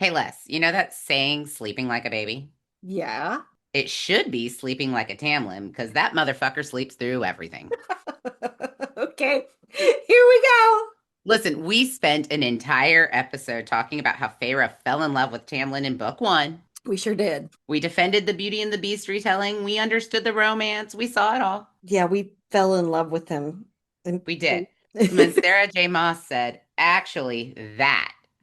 Hey, Les, you know that saying, sleeping like a baby? Yeah. It should be sleeping like a Tamlin because that motherfucker sleeps through everything. Okay. Here we go. Listen, we spent an entire episode talking about how Feyre fell in love with Tamlin in book one. We sure did. We defended the Beauty and the Beast retelling. We understood the romance. We saw it all. Yeah, we fell in love with him. And We did. And then Sarah J. Maas said, actually,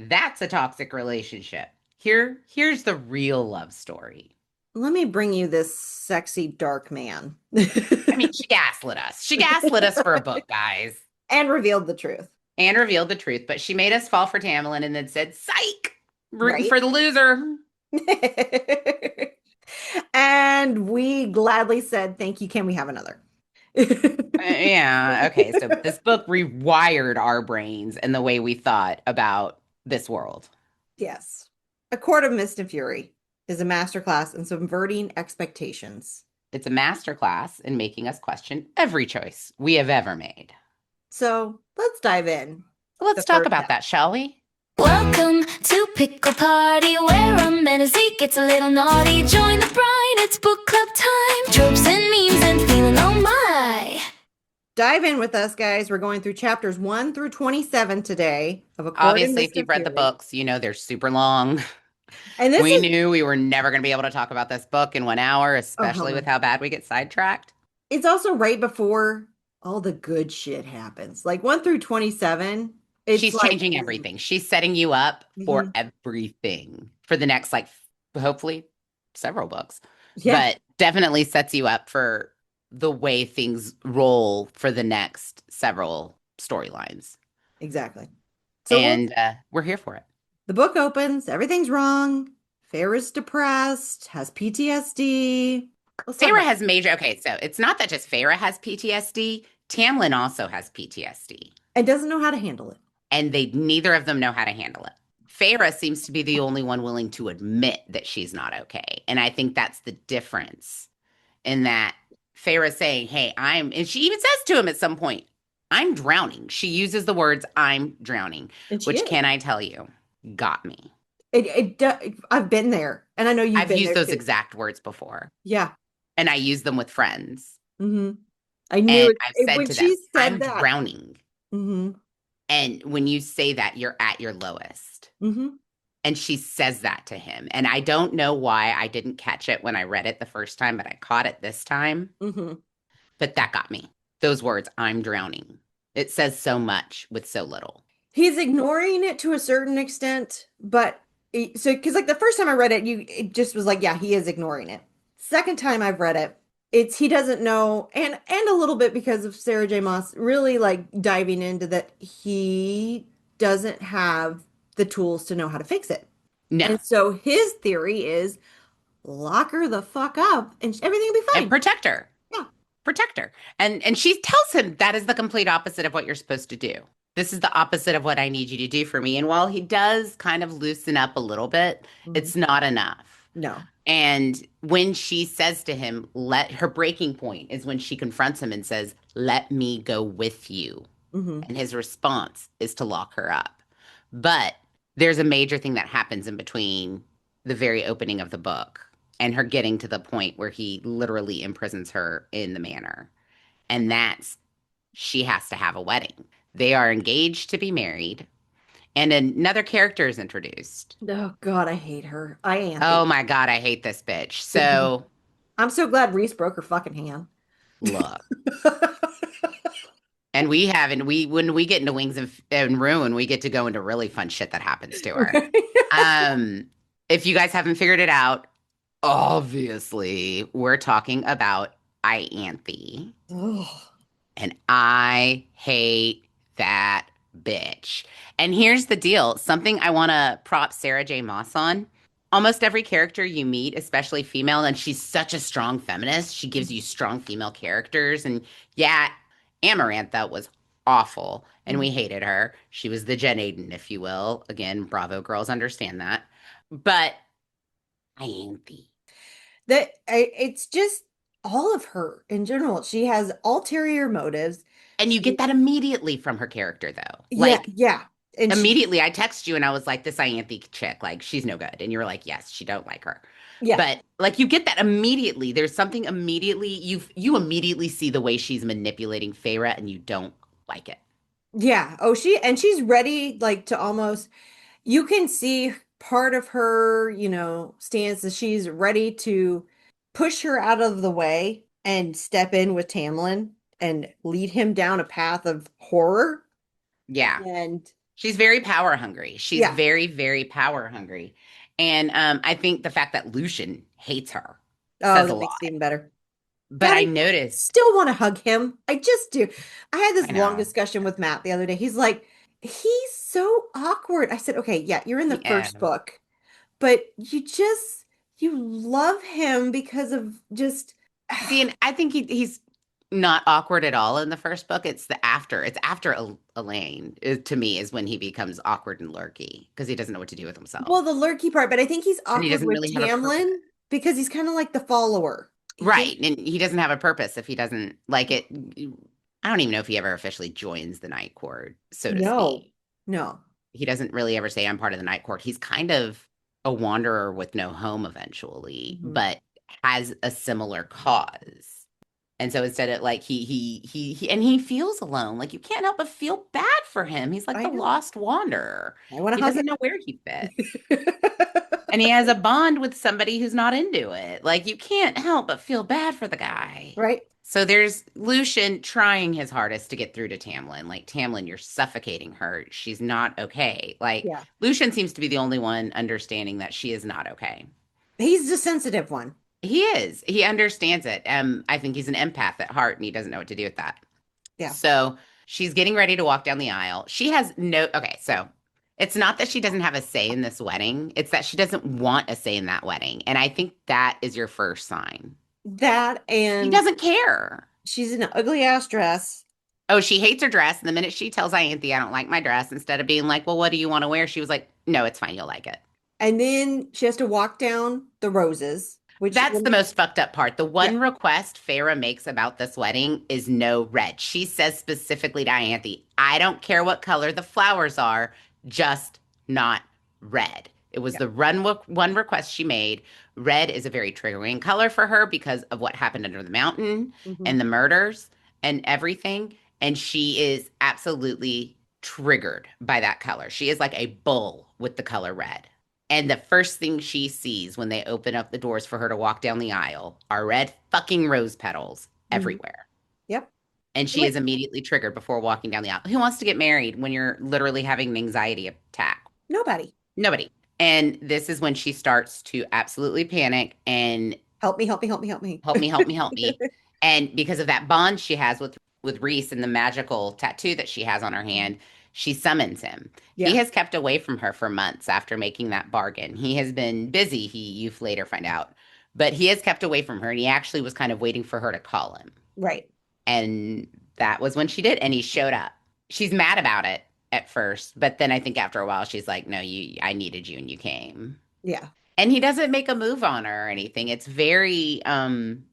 that's a toxic relationship. Here's the real love story. let me bring you this sexy dark man. I mean, she gaslit us. She gaslit us for a book, guys. And revealed the truth. And revealed the truth, but she made us fall for Tamlin and then said, psych, rooting Right? for the loser. And we gladly said, thank you. Can we have another? Yeah, okay. So this book rewired our brains and the way we thought about this world. Yes. A Court of Mist and Fury is a masterclass in subverting expectations. It's a masterclass in making us question every choice we have ever made. So let's dive in. The Let's talk first about chapter. that, shall we? Welcome to Pickle Party, where a menace gets a little naughty. Join the bride, it's book club time. Tropes and memes and feeling oh my. Dive in with us, guys. We're going through chapters 1 through 27 today of A Court in Obviously, if Mist you've and read the Fury. books, you know they're super long. And this We is, knew we were never going to be able to talk about this book in 1 hour, oh, hell especially with no. how bad we get sidetracked. It's also right before all the good shit happens. Like 1 through 27, it's She's like, changing everything. She's setting you up for mhm. everything for the next, like, hopefully several books, Yeah, but definitely sets you up for the way things roll for the next several storylines. exactly. So And we're here for it. the book opens, everything's wrong. Feyre's depressed, has PTSD. Let's talk Feyre about has major, okay, so it's not that just Feyre has PTSD, Tamlin also has PTSD. and doesn't know how to handle it. And they neither of them know how to handle it. Feyre seems to be the only one willing to admit that she's not okay. And I think that's the difference in that Feyre saying, hey, and she even says to him at some point, I'm drowning. She uses the words, I'm drowning, And she which is. can I tell you, got me. I've been there, and I know you've I've been used there those too. exact words before, Yeah. and I use them with friends. hmm I knew And it, I've said when to them, she said I'm that. drowning. hmm And when you say that, you're at your lowest. hmm And she says that to him. And I don't know why I didn't catch it when I read it the first time, but I caught it this time. hmm But that got me. Those words, I'm drowning. It says so much with so little. He's ignoring it to a certain extent, but so because like the first time I read it, it just was like, yeah, he is ignoring it. Second time I've read it, it's he doesn't know, and a little bit because of Sarah J. Maas really like diving into that he doesn't have the tools to know how to fix it. No. And so his theory is lock her the fuck up and everything will be And fine. protect her. Yeah. Protect her. And she tells him that is the complete opposite of what you're supposed to do. This is the opposite of what I need you to do for me. And while he does kind of loosen up a little bit, Mhm. it's not enough. No. And when she says to him, let her breaking point is when she confronts him and says, let me go with you. hmm And his response is to lock her up. But there's a major thing that happens in between the very opening of the book and her getting to the point where he literally imprisons her in the manor. And that's she has to have a wedding. They are engaged to be married, and another character is introduced. Oh God, I hate her. I Oh anthe. my God, I hate this bitch. Mhm. So, I'm so glad Reese broke her fucking hand. look. And we have, and we when we get into Wings and Ruin, we get to go into really fun shit that happens to her. Right? Um, if you guys haven't figured it out, obviously we're talking about Ianthe, Oh. and I hate that bitch. And here's the deal: something I want to prop Sarah J. Maas on. Almost every character you meet, especially female, and she's such a strong feminist, she gives you strong female characters. And yeah, Amarantha was awful, and we hated her. She was the Jen Aiden, if you will. Again, Bravo girls understand that. But I ain't the. It's just all of her in general. She has ulterior motives. And you She, get that immediately from her character, though. yeah, Like, yeah. And she, Immediately, I text you and I was like, this Ianthe chick, like, she's no good. And you were like, yes, she don't like her. yeah, But like you get that immediately. There's something immediately you immediately see the way she's manipulating Feyre and you don't like it. yeah. Oh, she's ready, like, to almost, you can see part of her, stance that she's ready to push her out of the way and step in with Tamlin and lead him down a path of horror. Yeah. And She's very power hungry. She's yeah. very, very power hungry. And I think the fact that Lucian hates her Oh, says a that lot. makes it even better. But God, I I noticed, still want to hug him. I just do. I had this I long know. discussion with Matt the other day. He's like, he's so awkward. I said, okay, yeah, you're in the Yeah. first book, but you love him because of just, See, and I think he's not awkward at all in the first book. It's the after. It's after Elaine, to me, is when he becomes awkward and lurky because he doesn't know what to do with well, himself. the lurky part, but I think he's And he awkward doesn't with really have a purpose. Tamlin because he's kind of like the follower. He just, Right. And he doesn't have a purpose if he doesn't like it. I don't even know if he ever officially joins the Night Court, so to no, speak. no. He doesn't really ever say, I'm part of the Night Court. He's kind of a wanderer with no home eventually, Mhm. but has a similar cause. And so instead of like and he feels alone. Like you can't help but feel bad for him. He's like I the know. lost wanderer. I want to He hug doesn't know where he fits. And he has a bond with somebody who's not into it. Like you can't help but feel bad for the guy. right? So there's Lucian trying his hardest to get through to Tamlin. Like, Tamlin, you're suffocating her. She's not okay. Like, Yeah. Lucian seems to be the only one understanding that she is not okay. He's the sensitive one. He is. He understands it. I think he's an empath at heart and he doesn't know what to do with that. Yeah. So she's getting ready to walk down the aisle. She has no, okay, so it's not that she doesn't have a say in this wedding, it's that she doesn't want a say in that wedding. And I think that is your first sign. That He and doesn't care. she's in an ugly ass dress. Oh, she hates her dress. And the minute she tells Ianthe, I don't like my dress, instead of being like, well, what do you want to wear? She was like, no, it's fine. You'll like it. And then she has to walk down the roses, which That's the most fucked up part. The yeah, one request Feyre makes about this wedding is no red. She says specifically to Ianthe, I don't care what color the flowers are, just not red. It was yeah. the one request she made. Red is a very triggering color for her because of what happened under the mountain Hmm. and the murders and everything. And she is absolutely triggered by that color. She is like a bull with the color red. And the first thing she sees when they open up the doors for her to walk down the aisle are red fucking rose petals Hmm. everywhere. Yep. And she Wait, is immediately triggered before walking down the aisle. Who wants to get married when you're literally having an anxiety attack? nobody. Nobody. And this is when she starts to absolutely panic and Help me, help me, help me, help me. help me, help me, help me. And because of that bond she has with Rhys and the magical tattoo that she has on her hand, she summons him. He Yeah, has kept away from her for months after making that bargain. He has been busy, you later find out. But he has kept away from her and he actually was kind of waiting for her to call him. right. And that was when she did and he showed up. She's mad about it at first, but then I think after a while she's like, "No, I needed you and you came." Yeah, And he doesn't make a move on her or anything. It's very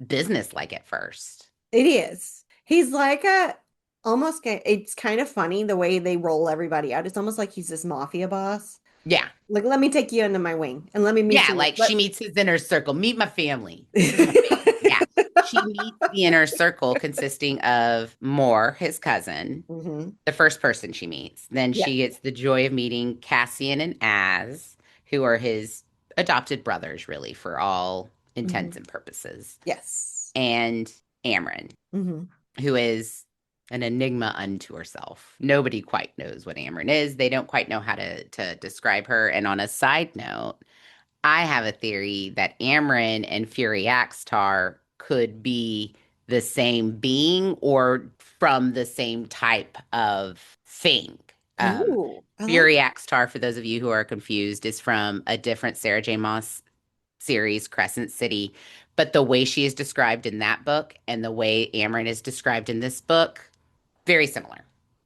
business-like at first. it is. He's like a almost it's kind of funny the way they roll everybody out. It's almost like he's this mafia boss. Yeah. Like, let me take you under my wing and let me meet Yeah, some like let she meets his inner circle. Meet my family. This is my family. Yeah. She meets the inner circle consisting of Moore, his cousin, Hmm. the first person she meets. Then Yeah. she gets the joy of meeting Cassian and Az, who are his adopted brothers, really, for all Hmm. intents and purposes. Yes. And Amren, Hmm. who is an enigma unto herself. Nobody quite knows what Amren is. They don't quite know how to describe her. And on a side note, I have a theory that Amren and Fury Axtar could be the same being or from the same type of thing. Oh, I like. Fury Axtar, for those of you who are confused, is from a different Sarah J. Maas series, Crescent City. But the way she is described in that book and the way Amren is described in this book, very similar.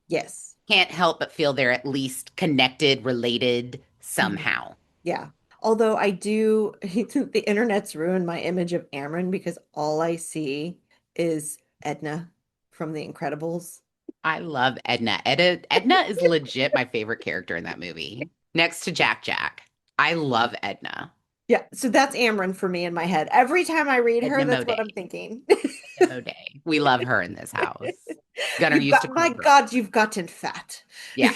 Yes. Can't help but feel they're at least connected, related Mhm. somehow. Yeah. Although I do, the internet's ruined my image of Amren because all I see is Edna from The Incredibles. I love Edna. Edna is legit my favorite character in that movie. Next to Jack Jack. I love Edna. Yeah, so that's Amren for me in my head. Every time I read her, Edna that's Mode. what I'm thinking. Edna Mode. We love her in this house. Gunnar You've used to got, my call her. God, you've gotten fat. Yeah.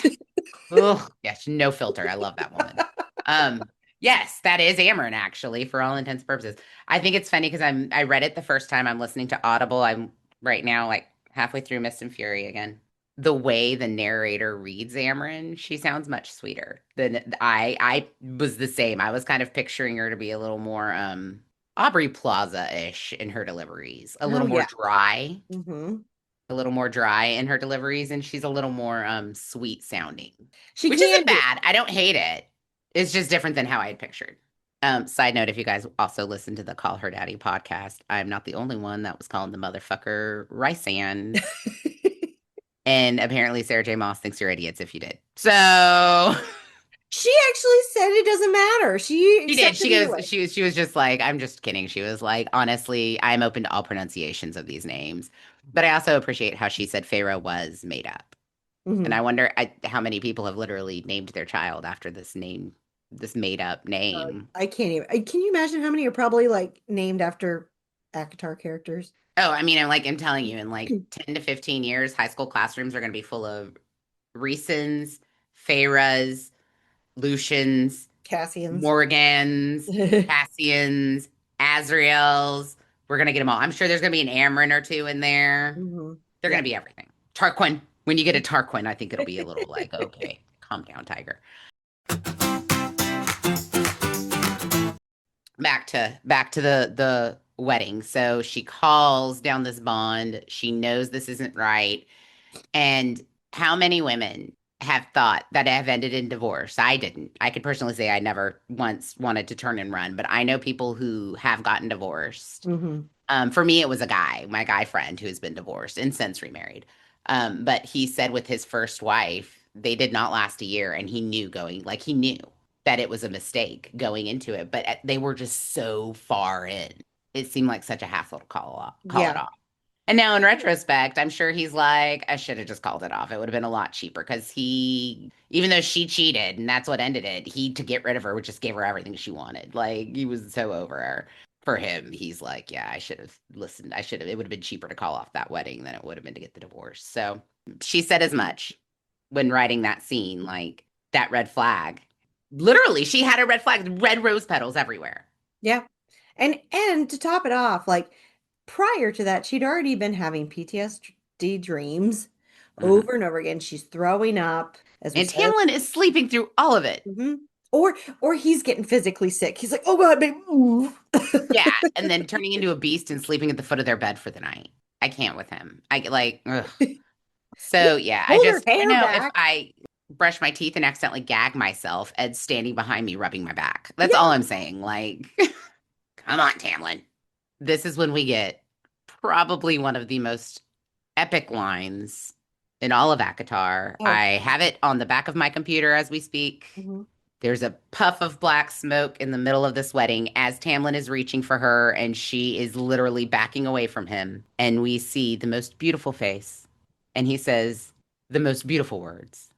Oh, yes, no filter. I love that woman. Yes, that is Ameren actually, for all intents and purposes. I think it's funny because I read it the first time. I'm listening to Audible. I'm right now like halfway through Mist and Fury again. The way the narrator reads Ameren, she sounds much sweeter than I was the same. I was kind of picturing her to be a little more Aubrey Plaza-ish in her deliveries, Oh yeah. Hmm. a little more dry in her deliveries, and she's a little more sweet sounding, She which can isn't be. bad. I don't hate it. It's just different than how I had pictured. Side note, if you guys also listen to the Call Her Daddy podcast, I'm not the only one that was calling the motherfucker Rhysand. And apparently Sarah J. Maas thinks you're idiots if you did. So She actually said it doesn't matter. She she did. accepted She either goes, way. she was just like, I'm just kidding. She was like, honestly, I'm open to all pronunciations of these names. But I also appreciate how she said Pharaoh was made up. And Hmm. I wonder how many people have literally named their child after this name, this made up name. I can't even. Can you imagine how many are probably like named after Akatar characters? Oh, I mean, I'm telling you, in like 10 to 15 years, high school classrooms are going to be full of Rhysand's, Feyre's, Lucian's, Cassians. Morgan's, Cassian's, Azriel's. We're going to get them all. I'm sure there's going to be an Amren or two in there. Hmm. They're going Yeah. to be everything. Tarquin. When you get a Tarquin, I think it'll be a little like, okay, calm down, Tiger. Back to the wedding. So she calls down this bond. She knows this isn't right. And how many women have thought that have ended in divorce? I didn't. I could personally say I never once wanted to turn and run, but I know people who have gotten divorced. Hmm. For me, it was a guy, my guy friend, who has been divorced and since remarried. But he said with his first wife, they did not last a year, and he knew he knew that it was a mistake going into it, but they were just so far in. It seemed like such a hassle to call it Yeah. off. And now in retrospect, I'm sure he's like, I should have just called it off. It would have been a lot cheaper because even though she cheated and that's what ended it, to get rid of her, just gave her everything she wanted. Like he was so over her. For him, he's like, yeah, I should have listened. It would have been cheaper to call off that wedding than it would have been to get the divorce. So she said as much when writing that scene, like that red flag. Literally, she had a red flag, red rose petals everywhere. Yeah. And to top it off, like prior to that, she'd already been having PTSD dreams Mhm. over and over again. She's throwing up, as we And said. Tamlin is sleeping through all of it. Hmm. Or he's getting physically sick. He's like, "Oh God, babe, move." Yeah, and then turning into a beast and sleeping at the foot of their bed for the night. I can't with him. I get like, ugh. So yeah, Hold her I hair know if back. I brush my teeth and accidentally gag myself, Ed's standing behind me rubbing my back. That's all Yeah. I'm saying. Like, come on, Tamlin. This is when we get probably one of the most epic lines in all of ACOTAR. Oh. I have it on the back of my computer as we speak. Mhm. There's a puff of black smoke in the middle of this wedding as Tamlin is reaching for her and she is literally backing away from him. And we see the most beautiful face. And he says the most beautiful words.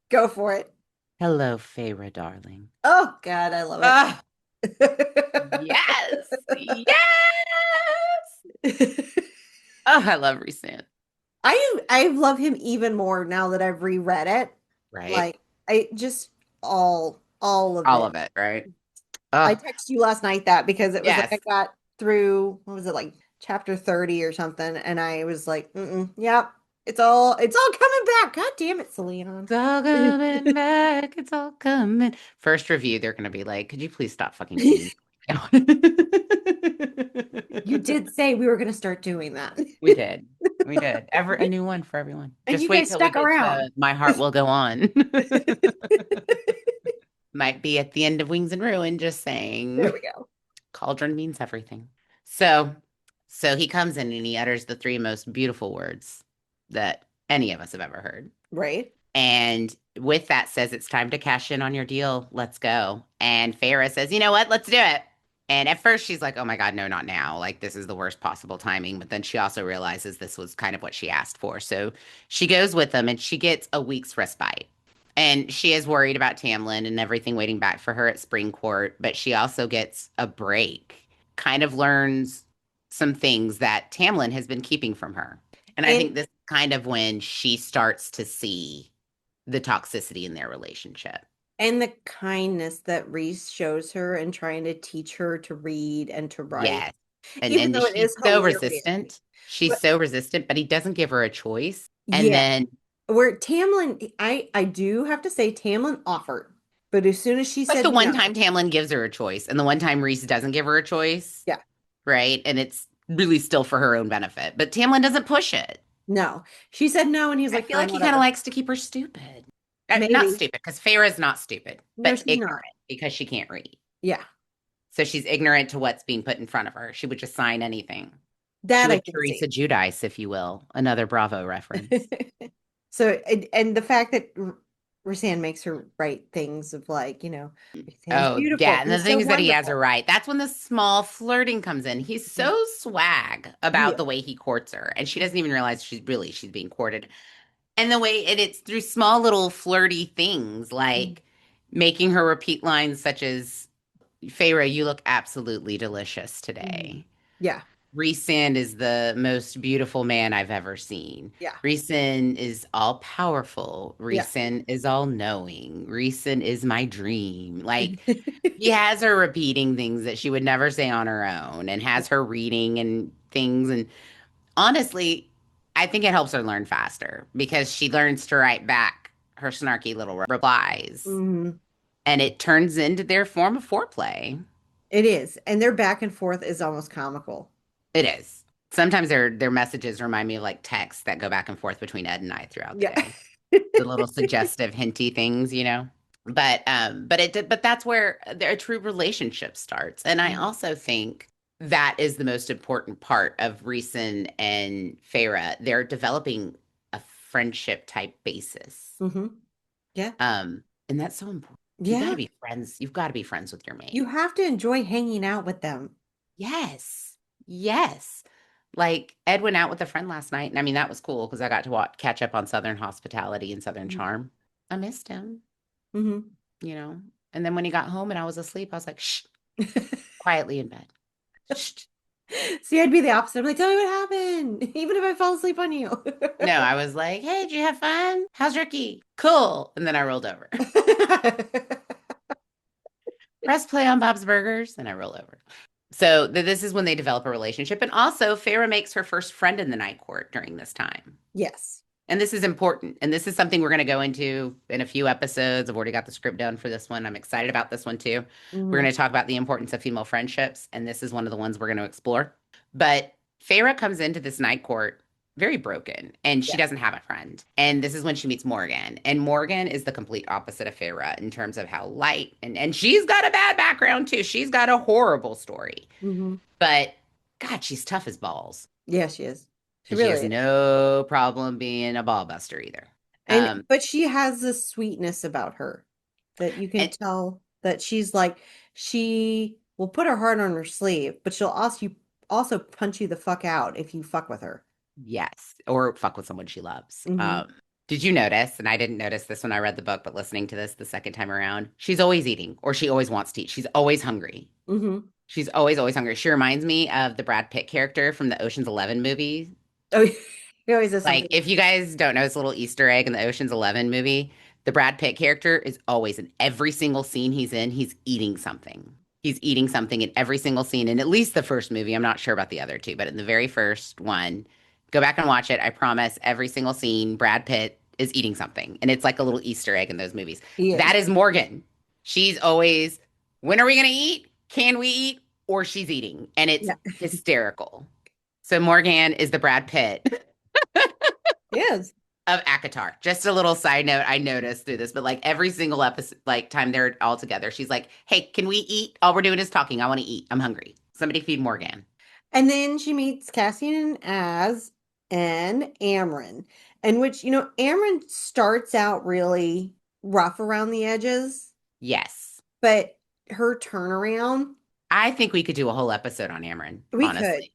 Go for it. Hello, Feyre, darling. Oh God, I love Ah, it. yes. Yes. Oh, I love Rhysand. I love him even more now that I've reread it. Right? Like I just all of All it. of it, right? I Oh, texted you last night that because it was like I yes. got through what was it like chapter 30 or something, and I was like, yep, it's all coming back. God damn it, Selena. It's all coming back. It's all coming. First review, they're going to be like, could you please stop fucking singing? You did say we were gonna start doing that. We did. We did. Ever a new one for everyone. And Just you wait guys till we stuck get around. to My Heart Will Go On. Might be at the end of Wings and Ruin, just There saying. we go. Cauldron means everything. So, so he comes in and he utters the three most beautiful words that any of us have ever heard. Right? And with that says it's time to cash in on your deal. Let's go. And Feyre says, you know what? Let's do it. And at first she's like, oh my God, no, not now. Like, this is the worst possible timing. But then she also realizes this was kind of what she asked for. So she goes with them and she gets a week's respite. And she is worried about Tamlin and everything waiting back for her at Spring Court. But she also gets a break, kind of learns some things that Tamlin has been keeping from her. And I And think this is kind of when she starts to see the toxicity in their relationship. and the kindness that Reese shows her and trying to teach her to read and to write, Yes. And even and though it she's is so hilarious. resistant. She's But so resistant, but he doesn't give her a choice. And yeah, then where Tamlin, I do have to say Tamlin offered, but as soon as she like the said one no, time Tamlin gives her a choice and the one time Reese doesn't give her a choice, yeah, right? And it's really still for her own benefit. But Tamlin doesn't push it. no, she said no, and he's I like, feel fine, like he kind of whatever. likes to keep her stupid. Not Maybe. stupid, because Feyre's not stupid, No, but she's ignorant not. because she can't read. Yeah, So she's ignorant to what's being put in front of her. She would just sign anything. She that I would can see. Teresa Judice, if you will. Another Bravo reference. So, and the fact that Rhysand makes her write things of like, Rhysand's Oh, beautiful. yeah. And the He's so things that he has are wonderful. right. That's when the small flirting comes in. He's so swag about Yeah. the way he courts her. And she doesn't even realize she's being courted. And the way it's through small little flirty things like making her repeat lines such as, Feyre, you look absolutely delicious Mhm. today. Yeah. Rhysand is the most beautiful man I've ever seen. Yeah. Rhysand is all powerful. Yeah. Rhysand is all knowing. Rhysand is my dream. Like, he has her repeating things that she would never say on her own and has her reading and things. And honestly, I think it helps her learn faster because she learns to write back her snarky little replies Mhm. and it turns into their form of foreplay. It is. And their back and forth is almost comical. It is. Sometimes their messages remind me of like texts that go back and forth between Ed and I throughout the Yeah. day. The little suggestive hinty things, you know. But that's where their true relationship starts. And I also think that is the most important part of Rhysand and Feyre. They're developing a friendship type basis. Hmm. Yeah. And that's so important. You got to Yeah. be friends. You've got to be friends with your You mate. have to enjoy hanging out with them. Yes. Yes. Like Ed went out with a friend last night, and I mean that was cool because I got to catch up on Southern hospitality and Southern charm. I missed him, Hmm. you know. And then when he got home and I was asleep, I was like, shh, quietly in bed. Shh. See, I'd be the opposite. I'm like, tell me what happened, even if I fell asleep on you. No, I was like, hey, did you have fun? How's Ricky? Cool. And then I rolled over. Press play on Bob's Burgers, and I roll over. So this is when they develop a relationship. And also, Feyre makes her first friend in the night court during this time. Yes. And this is important. And this is something we're going to go into in a few episodes. I've already got the script done for this one. I'm excited about this one too. We're Hmm. going to talk about the importance of female friendships. And this is one of the ones we're going to explore. But Feyre comes into this night court very broken and she Yeah. doesn't have a friend. And this is when she meets Morgan. And Morgan is the complete opposite of Feyre in terms of how light and she's got a bad background too. She's got a horrible story. Hmm. But God, she's tough as balls. Yeah, she is. She And she has really is. no problem being a ball buster either. And Um, but she has this sweetness about her that you can and tell that she's like she will put her heart on her sleeve, but she'll also punch you the fuck out if you fuck with her. yes, or fuck with someone she loves. Hmm. Did you notice? And I didn't notice this when I read the book, but listening to this the second time around, she's always eating, or she always wants to eat. She's always hungry. Hmm. She's always hungry. She reminds me of the Brad Pitt character from the Ocean's 11 movie. Oh, he always has Like, something. if you guys don't know this little Easter egg in the Ocean's 11 movie, the Brad Pitt character is always in every single scene he's in, he's eating something. He's eating something in every single scene, in at least the first movie. I'm not sure about the other two, but in the very first one, go back and watch it. I promise every single scene, Brad Pitt is eating something. And it's like a little Easter egg in those movies. He That is. is Morgan. She's always, when are we going to eat? Can we eat? Or she's eating. And it's Yeah. hysterical. So Morgan is the Brad Pitt He is. of ACOTAR. Just a little side note I noticed through this, but like every single episode, like time they're all together, she's like, hey, can we eat? All we're doing is talking. I want to eat. I'm hungry. Somebody feed Morgan. And then she meets Cassian and Az and Amren, in which, Amren starts out really rough around the edges, Yes. but her turnaround. I think we could do a whole episode on Amren, We could. honestly.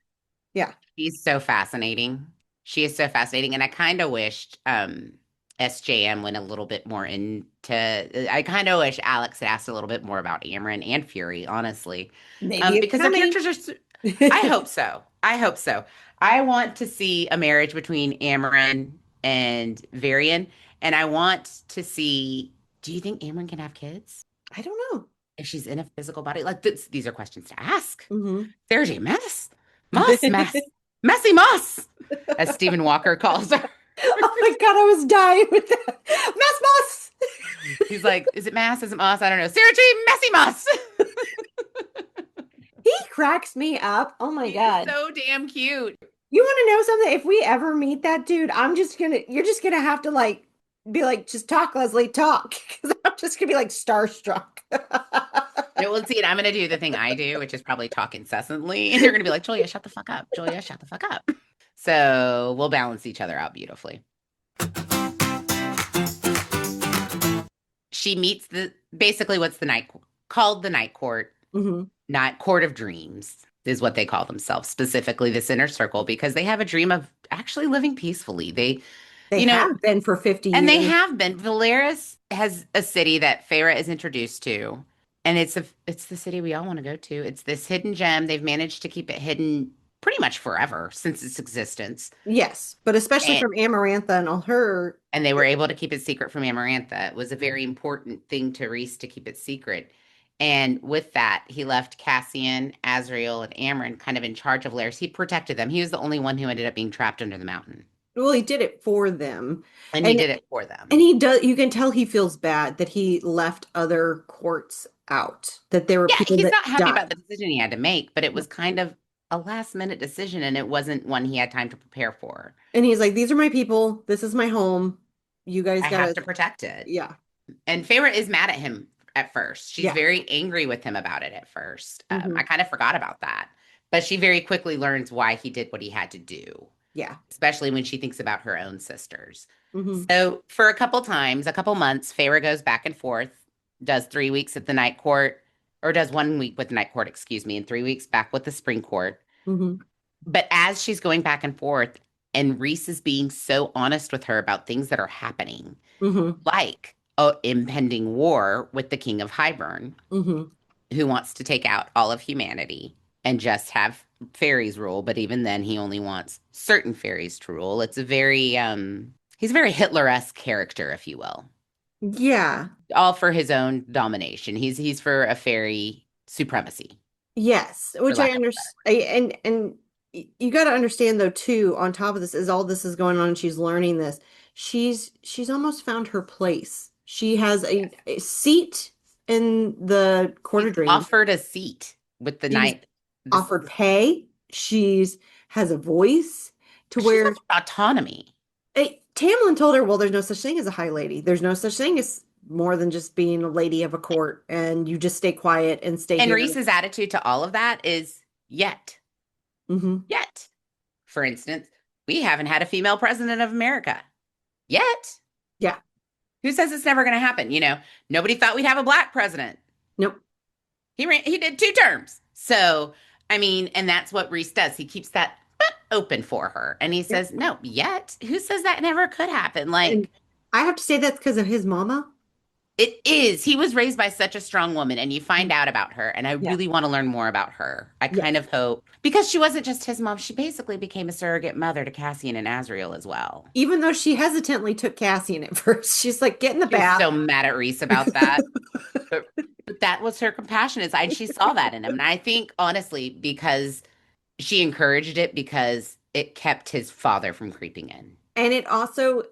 Yeah. She's so fascinating. She is so fascinating. And I kind of wished SJM went a little bit more into, I kind of wish Alex had asked a little bit more about Amren and Fury, honestly. Maybe it's Because their coming. characters are, I hope so. I hope so. I want to see a marriage between Amren and Varian. And I want to see, do you think Amren can have kids? I don't know. If she's in a physical body? Like these are questions to ask. Hmm. Sarah J. Maas, Messy Moss, as Stephen Walker calls her. Oh my God, I was dying with that. Moss. He's like, is it Mass? Is it Moss? I don't know. Sarah J. Messy Moss. He cracks me up. Oh my He's God. so damn cute. You want to know something? If we ever meet that dude, you're just gonna have to like be like, just talk, Leslie, talk. Because I'm just gonna be like starstruck. No, we'll see. And I'm going to do the thing I do, which is probably talk incessantly. And they're going to be like, Julia, shut the fuck up. Julia, shut the fuck up. So we'll balance each other out beautifully. She meets basically what's called the Night Court, Hmm. not Court of Dreams is what they call themselves, specifically this inner circle, because they have a dream of actually living peacefully. They You know, have been for 50 and they years. have been. Velaris has a city that Feyre is introduced to, and it's the city we all want to go to. It's this hidden gem. They've managed to keep it hidden pretty much forever since its existence. Yes, but especially And from Amarantha and all her. and they were able to keep it secret from Amarantha. It was a very important thing to Rhys to keep it secret. And with that, he left Cassian, Azriel, and Amren kind of in charge of Velaris. He protected them. He was the only one who ended up being trapped under the mountain. Well, he did it for them. And he And did it for them. and he does, you can tell he feels bad that he left other courts out, that there were Yeah, people he's that not happy died. about the decision he had to make, but it was kind of a last minute decision and it wasn't one he had time to prepare for. And he's like, these are my people. This is my home. You guys I have gotta, to protect it. yeah. And Feyre is mad at him at first. She's Yeah. very angry with him about it at first. Mhm. I kind of forgot about that. But she very quickly learns why he did what he had to do, Yeah. especially when she thinks about her own sisters. Hmm. So for a couple months, Feyre goes back and forth, does 3 weeks at the night court, or does 1 week with the night court, excuse me, and 3 weeks back with the spring court. Hmm. But as she's going back and forth, and Rhys is being so honest with her about things that are happening, Hmm. like a impending war with the King of Hybern, Hmm. who wants to take out all of humanity and just have fairies rule. But even then, he only wants certain fairies to rule. It's a very he's a very Hitler-esque character, if you will, Yeah. all for his own domination. He's for a fairy supremacy, Yes. for Which I lack of a better understand. And you got to understand though too, on top of this, as all this is going on and she's learning this, she's almost found her place. She has word. Yes. a seat in the Court of He's Dreams. offered a seat with the She's night. offered pay. She's has a voice to She's where offered autonomy. Tamlin told her, well, there's no such thing as a high lady. There's no such thing as more than just being a lady of a court, and you just stay quiet and stay And here. Rhys's attitude to all of that is yet. Hmm. Yet. For instance, we haven't had a female president of America yet. Yeah. Who says it's never going to happen? Nobody thought we'd have a black president. Nope. He did 2 terms. So, I mean, and that's what Rhys does. He keeps that open for her. And he says, no, yet. Who says that never could happen? Like, And I have to say that's because of his mama. it is. He was raised by such a strong woman, and you find out about her. And I Yeah. really want to learn more about her. I Yeah. kind of hope, because she wasn't just his mom, she basically became a surrogate mother to Cassian and Azriel as well. Even though she hesitantly took Cassian at first, she's like, get in the She was bath. so mad at Rhys about that. but that was her compassionate side. And she saw that in him. And I think, honestly, because she encouraged it, because it kept his father from creeping in. And it also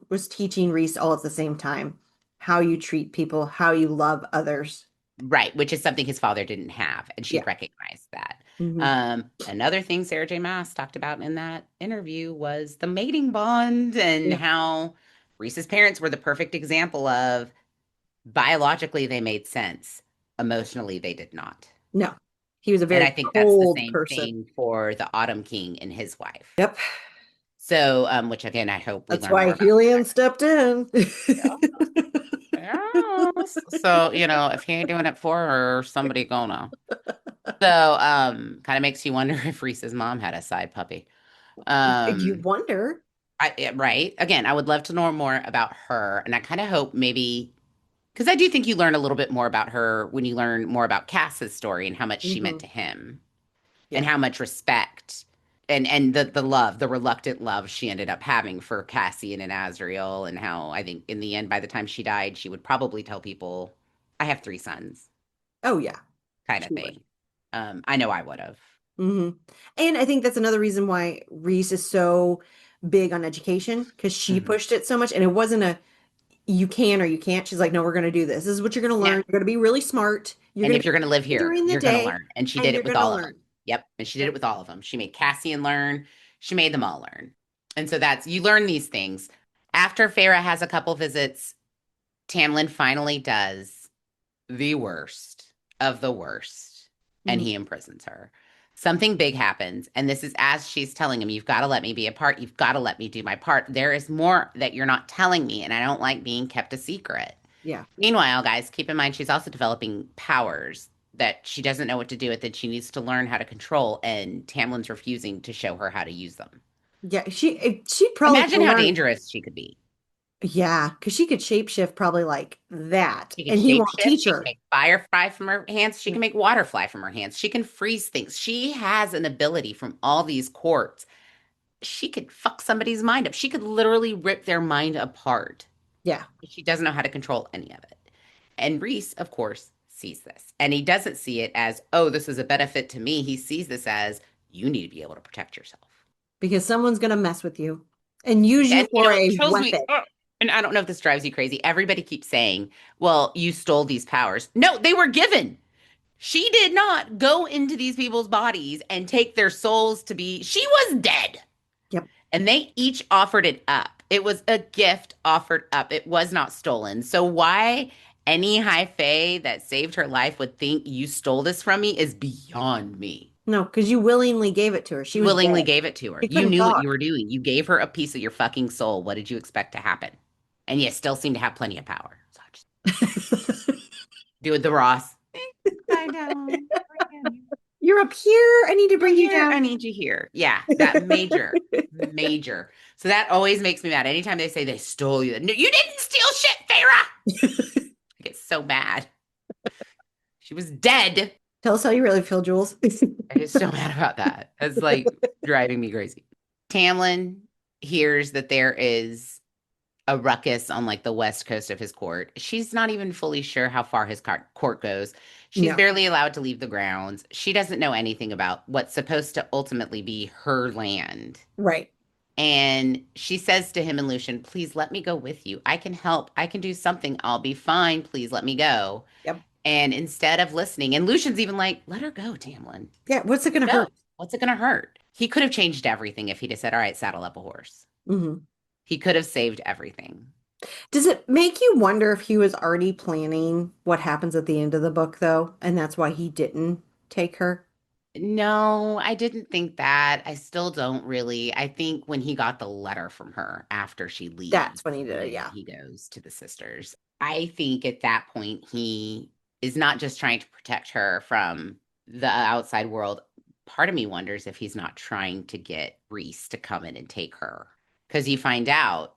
was teaching Rhys all at the same time how you treat people, how you love others. Right, which is something his father didn't have. And she Yeah. recognized that. Mhm. Another thing Sarah J. Maas talked about in that interview was the mating bond, and Yeah. how Rhys's parents were the perfect example of biologically they made sense. Emotionally, they did not. No, he was a And very I think that's the cold same person. thing for the Autumn King and his wife. Yep. So, which again, I hope we That's learn why more about. Helion stepped in. Yeah. Yes. So, if he ain't doing it for her, somebody gonna. So, kind of makes you wonder if Reese's mom had a side puppy. You Um, wonder. right. Again, I would love to know more about her, and I kind of hope maybe because I do think you learn a little bit more about her when you learn more about Cass's story and how much she meant Hmm. to him and Yeah. how much respect and the love, the reluctant love she ended up having for Cassian and Azriel, and how I think in the end, by the time she died, she would probably tell people, "I have three sons," Oh yeah, kind of she would. thing. I know I would have. Hmm. And I think that's another reason why Reese is so big on education because she Mhm. pushed it so much, and it wasn't a you can or you can't. She's like, no, we're going to do this. This is what you're going to Yeah. learn. You're going to be really smart. You're And going to if be you're going to live busy here, during the you're going to day, learn. And she and did you're it with going to all of learn. them. Yep. And she did it Yep. with all of them. She made Cassian learn. She made them all learn. And so you learn these things. After Feyre has a couple visits, Tamlin finally does the worst of the worst, and Mhm. he imprisons her. Something big happens, and this is as she's telling him, "You've got to let me be a part. You've got to let me do my part. There is more that you're not telling me, and I don't like being kept a secret." Yeah. Meanwhile, guys, keep in mind she's also developing powers that she doesn't know what to do with, and she needs to learn how to control, and Tamlin's refusing to show her how to use them. Yeah. She'd probably Imagine how learn. dangerous she could be. Yeah, because she could shapeshift probably like that, She can and he won't shapeshift. teach She can her. make fire fly from her hands. She Yeah. can make water fly from her hands. She can freeze things. She has an ability from all these quartz. She could fuck somebody's mind up. She could literally rip their mind apart. Yeah. She doesn't know how to control any of it. And Reese, of course, sees this. And he doesn't see it as, oh, this is a benefit to me. He sees this as, you need to be able to protect yourself. Because someone's going to mess with you and use you And for it a kills me. weapon. Ugh. And I don't know if this drives you crazy. Everybody keeps saying, well, you stole these powers. No, they were given. She did not go into these people's bodies and take their souls to be, she was dead. Yep. And they each offered it up. It was a gift offered up. It was not stolen. So why any high fae that saved her life would think you stole this from me is beyond me. No, because you willingly gave it to her. She You was willingly dead. gave it to her. She You couldn't knew what talk. you were doing. You gave her a piece of your fucking soul. What did you expect to happen? And you still seem to have plenty of power. So I just do it the Ross. I don't. You're up here. I need to You're bring you here. I down. need you here. Yeah, that major, major. So that always makes me mad. Anytime they say they stole you, no, you didn't steal shit, Feyre. I get so mad. She was dead. Tell us how you really feel, Jules. I get so mad about that. It's like driving me crazy. Tamlin hears that there is a ruckus on like the west coast of his court. She's not even fully sure how far his court goes. She's No. barely allowed to leave the grounds. She doesn't know anything about what's supposed to ultimately be her land. Right. And she says to him and Lucian, please let me go with you. I can help. I can do something. I'll be fine. Please let me go. Yep. And instead of listening, and Lucian's even like, let her go, Tamlin. Yeah. What's it going to Go. hurt? What's it going to hurt? He could have changed everything if he'd have said, all right, saddle up a horse. Hmm. He could have saved everything. Does it make you wonder if he was already planning what happens at the end of the book, though, and that's why he didn't take her? No, I didn't think that. I still don't really. I think when he got the letter from her after she leaves, That's when he did it. Yeah. he goes to the sisters. I think at that point, he is not just trying to protect her from the outside world. Part of me wonders if he's not trying to get Reese to come in and take her. Because you find out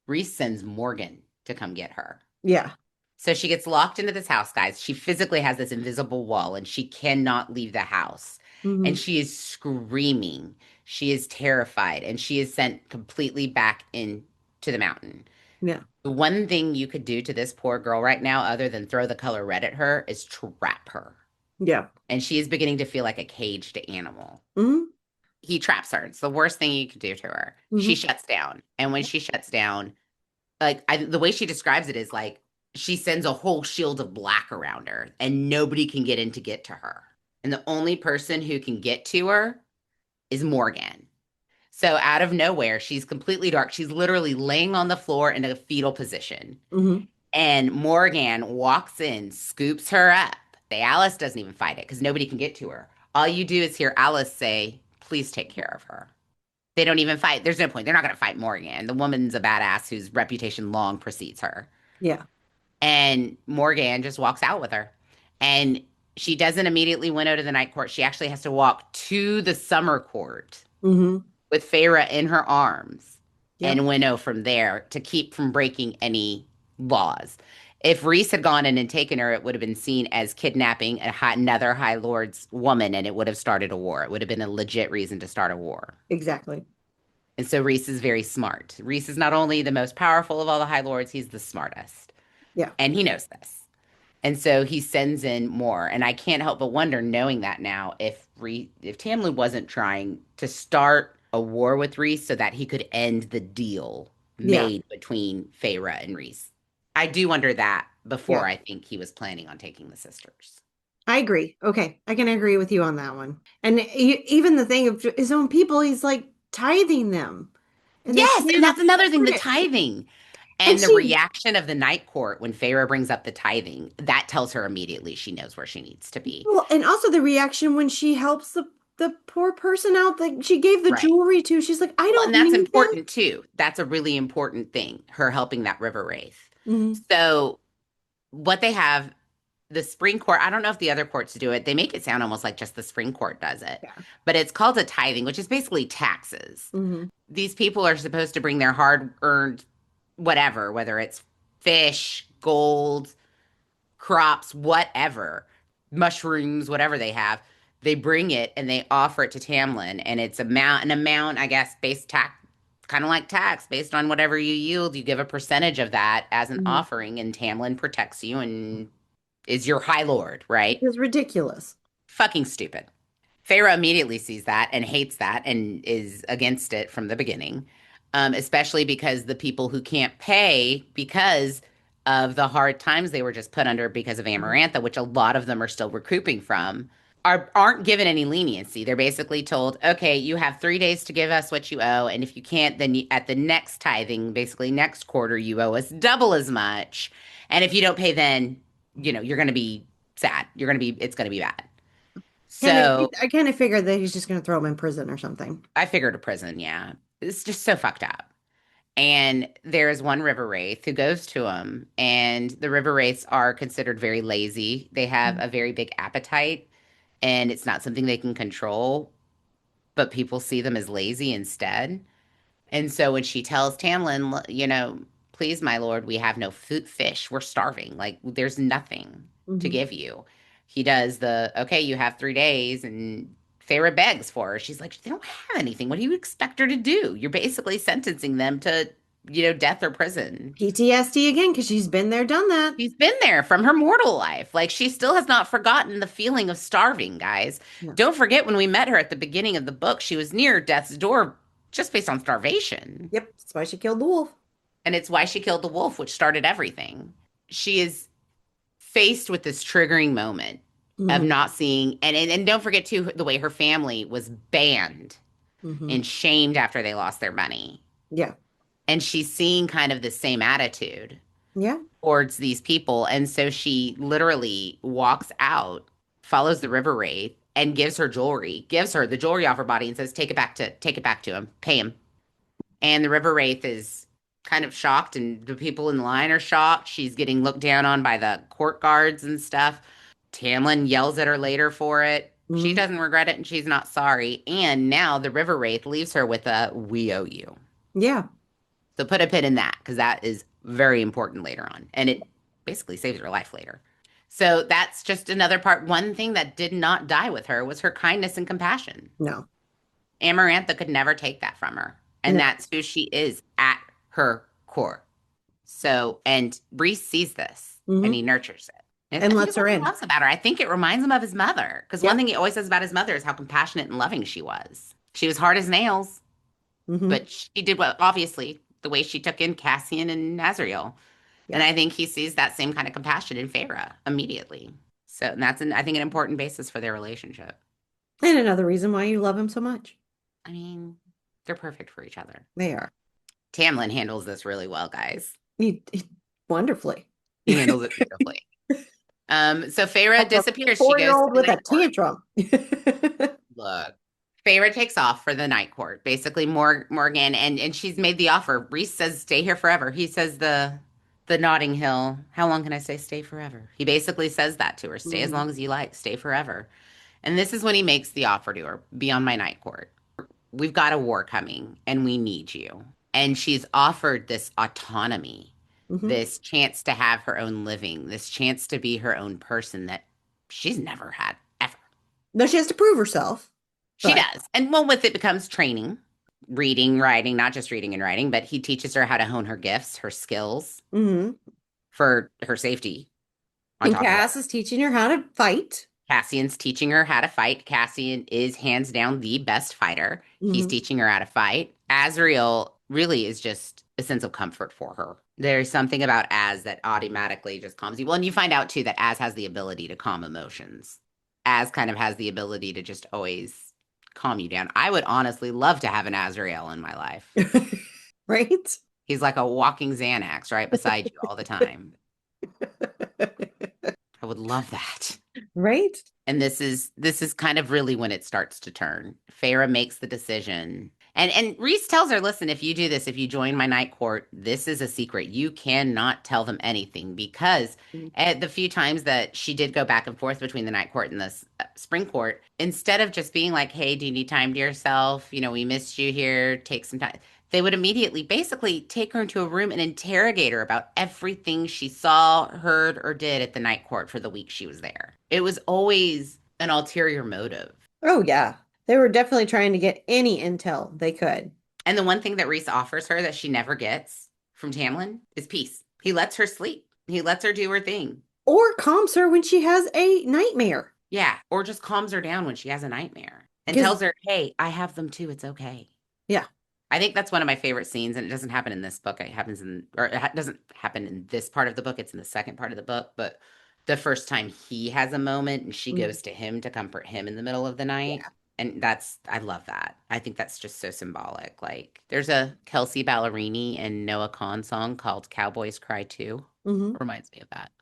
Reese sends Morgan to come get her. Yeah. So she gets locked into this house, guys. She physically has this invisible wall and she cannot leave the house. And Hmm. she is screaming. She is terrified and she is sent completely back into the mountain. Yeah. The one thing you could do to this poor girl right now, other than throw the color red at her, is trap her. Yeah. And she is beginning to feel like a caged animal. Hmm. He traps her. It's the worst thing you could do to her. She Hmm. shuts down. And when she shuts down, the way she describes it is like she sends a whole shield of black around her and nobody can get in to get to her. And the only person who can get to her is Morgan. So out of nowhere, she's completely dark. She's literally laying on the floor in a fetal position. Hmm. And Morgan walks in, scoops her up. Alice doesn't even fight it because nobody can get to her. All you do is hear Alice say, please take care of her. They don't even fight. There's no point. They're not going to fight Morgan. The woman's a badass whose reputation long precedes her. Yeah. And Morgan just walks out with her. And she doesn't immediately winnow to the night court. She actually has to walk to the summer court Mm-hmm. with Feyre in her arms Yep. and winnow from there to keep from breaking any laws. If Rhys had gone in and taken her, it would have been seen as kidnapping another High Lord's woman, and it would have started a war. It would have been a legit reason to start a war. Exactly. And so Rhys is very smart. Rhys is not only the most powerful of all the High Lords, he's the smartest. Yeah. And he knows this. And so he sends in more. And I can't help but wonder, knowing that now, if Tamlin wasn't trying to start a war with Rhys so that he could end the deal Yeah. made between Feyre and Rhys. I do wonder that before Yeah. I think he was planning on taking the sisters. I agree. Okay. I can agree with you on that one. And even the thing of his own people, he's like tithing them. And they Yes, and can't that's another thing, afford the it. tithing. And And the she, reaction of the night court when Feyre brings up the tithing, that tells her immediately she knows where she needs to be. well, and also the reaction when she helps the poor person out that she gave the Right. jewelry to. She's like, I Well, and don't that's need that. important too. That's a really important thing, her helping that river wraith. Hmm. So, what they have, the spring court, I don't know if the other courts do it. They make it sound almost like just the spring court does it, Yeah. but it's called a tithing, which is basically taxes. Hmm. These people are supposed to bring their hard earned whatever, whether it's fish, gold, crops, whatever, mushrooms, whatever they have. They bring it and they offer it to Tamlin, and it's an amount, I guess, based tax, kind of like tax, based on whatever you yield. You give a percentage of that as an Hmm. offering, and Tamlin protects you and is your high lord, right? It's ridiculous. Fucking stupid. Feyre immediately sees that and hates that and is against it from the beginning, especially because the people who can't pay because of the hard times they were just put under because of Mhm. Amarantha, which a lot of them are still recouping from, aren't given any leniency. They're basically told, okay, you have 3 days to give us what you owe, and if you can't, then at the next tithing, basically next quarter, you owe us double as much. And if you don't pay, then you're going to be sad. It's going to be bad. So I kind of figured that he's just going to throw him in prison or something. I figured a prison, yeah. It's just so fucked up. And there's one river wraith who goes to him, and the river wraiths are considered very lazy. They have a very big appetite, and it's not something they can control, but people see them as lazy instead. And so when she tells Tamlin, please, my lord, we have no food, fish. We're starving. Like, there's nothing to Hmm. give you. He does okay, you have 3 days. And Feyre begs for her. She's like, they don't have anything. What do you expect her to do? You're basically sentencing them to, death or prison. PTSD again, because she's been there, done that. She's been there from her mortal life. Like, she still has not forgotten the feeling of starving, guys. No. Don't forget when we met her at the beginning of the book, she was near death's door just based on starvation. Yep, that's why she killed the wolf. And it's why she killed the wolf, which started everything. She is faced with this triggering moment of Hmm. not seeing, and don't forget too, the way her family was banned Hmm. and shamed after they lost their money. Yeah. And she's seeing kind of the same attitude Yeah. towards these people. And so she literally walks out, follows the river wraith, and gives her the jewelry off her body and says, take it back to him, pay him. And the river wraith is kind of shocked, and the people in the line are shocked. She's getting looked down on by the court guards and stuff. Tamlin yells at her later for it. She Hmm. doesn't regret it, and she's not sorry. And now the river wraith leaves her with a "we owe you." Yeah. So put a pin in that, because that is very important later on, and it basically saves her life later. So that's just another part. One thing that did not die with her was her kindness and compassion. No. Amarantha could never take that from her. And No. that's who she is at her core. So, and Reese sees this and Hmm. he nurtures it. And I think lets it's her what he in. loves about her. I think it reminds him of his mother. Because one Yep. thing he always says about his mother is how compassionate and loving she was. She was hard as nails, Hmm. but she did what, obviously, the way she took in Cassian and Azriel. Yeah. And I think he sees that same kind of compassion in Feyre immediately. So and that's, I think, an important basis for their relationship. And another reason why you love him so much. I mean, they're perfect for each other. They are. Tamlin handles this really well, guys. Wonderfully. He handles it beautifully. So Feyre Like a disappears. She goes to 4-year-old the with a night court. tantrum. Look, Feyre takes off for the night court. Basically, Morgan, and she's made the offer. Rhys says, "Stay here forever." He says the Notting Hill, how long can I stay forever? He basically says that to her, stay as Mhm. long as you like, stay forever. And this is when he makes the offer to her, be on my night court. We've got a war coming and we need you. And she's offered this autonomy, Mhm. this chance to have her own living, this chance to be her own person that she's never had ever. No, she has to prove herself, She but does. And well, with it becomes training, reading, writing, not just reading and writing, but he teaches her how to hone her gifts, her skills mhm. for her safety on And top of it. Cass is teaching her how to fight. Cassian's teaching her how to fight. Cassian is hands down the best fighter. He's Mhm. teaching her how to fight. Azriel really is just a sense of comfort for her. There's something about Az that automatically just calms you. Well, and you find out too that Az has the ability to calm emotions. Az kind of has the ability to just always calm you down. I would honestly love to have an Azriel in my life. Right? He's like a walking Xanax right beside you all the time. I would love that. Right? And this is kind of really when it starts to turn. Feyre makes the decision. And Rhys tells her, listen, if you do this, if you join my night court, this is a secret. You cannot tell them anything because at the few times that she did go back and forth between the night court and the spring court, instead of just being like, hey, do you need time to yourself? You know, we missed you here. Take some time. They would immediately basically take her into a room and interrogate her about everything she saw, heard, or did at the night court for the week she was there. It was always an ulterior motive. Oh, yeah. They were definitely trying to get any intel they could. And the one thing that Rhys offers her that she never gets from Tamlin is peace. He lets her sleep. He lets her do her thing. Or calms her when she has a nightmare. Yeah. Or just calms her down when she has a nightmare and Because, tells her, hey, I have them too. It's okay. yeah. I think that's one of my favorite scenes, and it doesn't happen in this book. It happens in, or doesn't happen in this part of the book. It's in the second part of the book. But the first time he has a moment and she Mhm. goes to him to comfort him in the middle of the night. Yeah. And I love that. I think that's just so symbolic. Like, there's a Kelsey Ballerini and Noah Kahn song called Cowboys Cry Too. Hmm. Reminds me of that.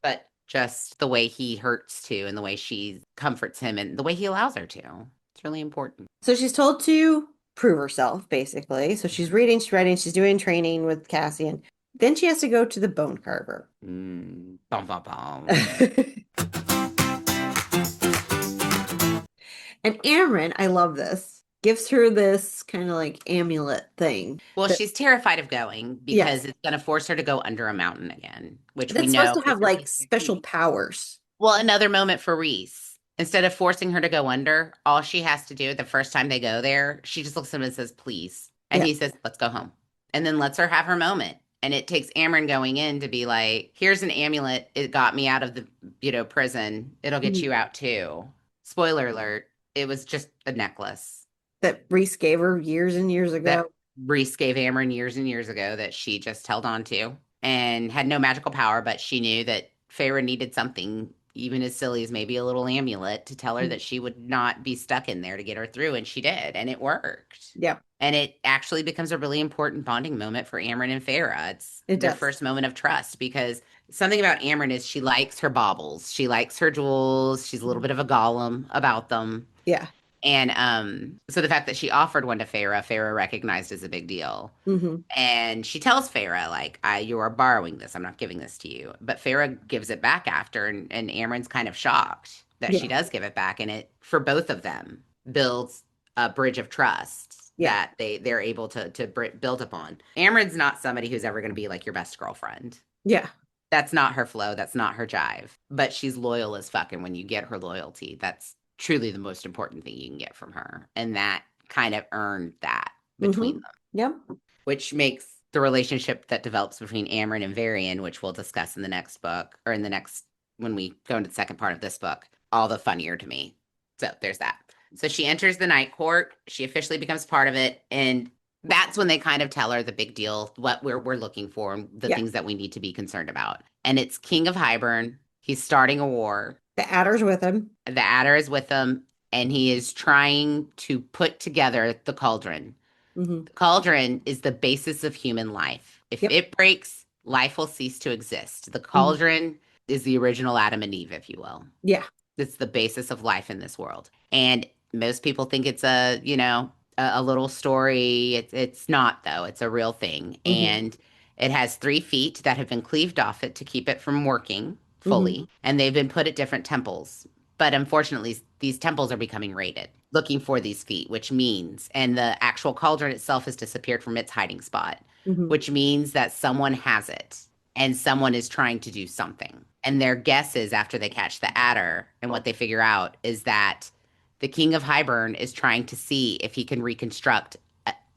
But just the way he hurts too, and the way she comforts him, and the way he allows her to. It's really important. So she's told to prove herself, basically. So she's reading, she's writing, she's doing training with Cassian. Then she has to go to the bone carver. Bum, bum, bum. And Amren, I love this, gives her this kind of like amulet thing. Well, That, she's terrified of going because yes, it's going to force her to go under a mountain again, which we that's supposed know to is have her like special PTSD. powers. Well, another moment for Reese. Instead of forcing her to go under, all she has to do the first time they go there, she just looks at him and says, please. And Yeah. he says, let's go home. And then lets her have her moment. And it takes Amren going in to be like, here's an amulet. It got me out of the, prison. It'll get Mhm. you out too. Spoiler alert. It was just a necklace That Reese gave her years and years that ago. Reese gave Amren years and years ago that she just held on to and had no magical power, but she knew that Feyre needed something, even as silly as maybe a little amulet, to tell her Mhm. that she would not be stuck in there to get her through. And she did, and it worked. Yeah, And it actually becomes a really important bonding moment for Amren and Feyre. It's it their does. first moment of trust because something about Amren is she likes her baubles. She likes her jewels. She's a little Mhm. bit of a golem about them. Yeah. And so the fact that she offered one to Feyre recognized as a big deal. Hmm. And she tells Feyre, like, you are borrowing this. I'm not giving this to you. But Feyre gives it back after, and Amren's kind of shocked that she Yeah. does give it back. And it, for both of them, builds a bridge of trust Yeah. that they're able to build upon. Amren's not somebody who's ever going to be like your best girlfriend. Yeah. That's not her flow. That's not her jive. But she's loyal as fuck. And when you get her loyalty, that's truly the most important thing you can get from her. And that kind of earned that between Hmm. them, Yep. which makes the relationship that develops between Amren and Varian, which we'll discuss in the next book, or in the next, when we go into the second part of this book, all the funnier to me. So there's that. So she enters the night court. She officially becomes part of it. And that's when they kind of tell her the big deal, what we're looking for, and the Yeah. things that we need to be concerned about. And it's King of Hybern. He's starting a war. The adder's with him. The adder is with him, and he is trying to put together the cauldron. Hmm. The cauldron is the basis of human life. If Yep. it breaks, life will cease to exist. The Hmm. cauldron is the original Adam and Eve, if you will. Yeah. It's the basis of life in this world. And most people think it's a little story. It's not though. It's a real thing. Hmm. And It has 3 feet that have been cleaved off it to keep it from working Hmm. fully, and they've been put at different temples. But unfortunately, these temples are becoming raided, looking for these feet, which means, and the actual cauldron itself has disappeared from its hiding spot, Hmm. which means that someone has it and someone is trying to do something. And their guess is after they catch the adder and what they figure out is that the king of Hybern is trying to see if he can reconstruct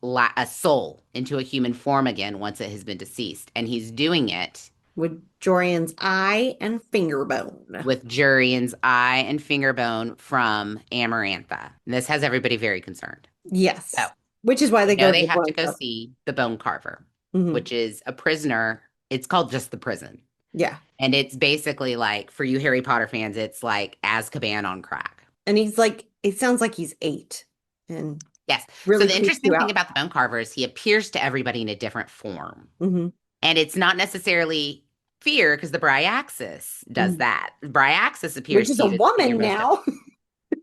a soul into a human form again once it has been deceased. And he's doing it With Jorian's eye and finger bone. with Jurian's eye and finger bone from Amarantha. And this has everybody very concerned. So Yes. Which is why they they know go to they the have bone to go stuff. see the bone carver, Hmm. which is a prisoner. It's called just the prison. Yeah. And it's basically like, for you Harry Potter fans, it's like Azkaban on crack. And he's like, it sounds like he's 8 and Yes. So really the creeps you interesting thing out. about the bone carver is he appears to everybody in a different form. Hmm. And it's not necessarily fear because the Bryaxis does Hmm. that. Bryaxis Which appears is to a you to be your woman most.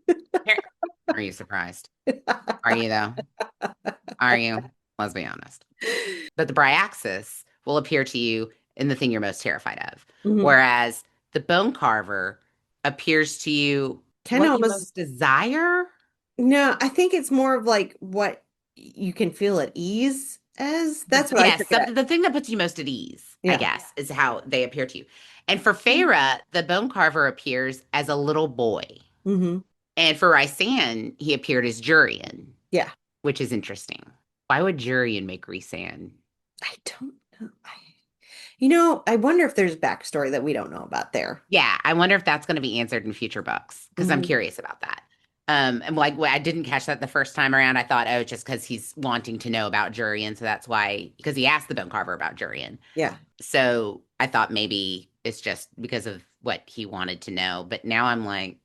now. Are you surprised? Are you though? Are you? Let's be honest. But the Bryaxis will appear to you in the thing you're most terrified of. Hmm. Whereas the bone carver appears to you Kind of what you almost, most desire. no, I think it's more of like what you can feel at ease as. That's what I Yes, took it at. the thing that puts you most at ease, I Yeah. guess, is how they appear to you. And for Feyre, the bone carver appears as a little boy. Hmm. And for Rhysand, he appeared as Jurian, Yeah. which is interesting. Why would Jurian make Rhysand? I don't know. I wonder if there's backstory that we don't know about there. Yeah, I wonder if that's going to be answered in future books because I'm Hmm. curious about that. And like I didn't catch that the first time around. I thought, oh, just because he's wanting to know about Jurian, so that's why because he asked the bone carver about Jurian. Yeah. So I thought maybe it's just because of what he wanted to know. But now I'm like,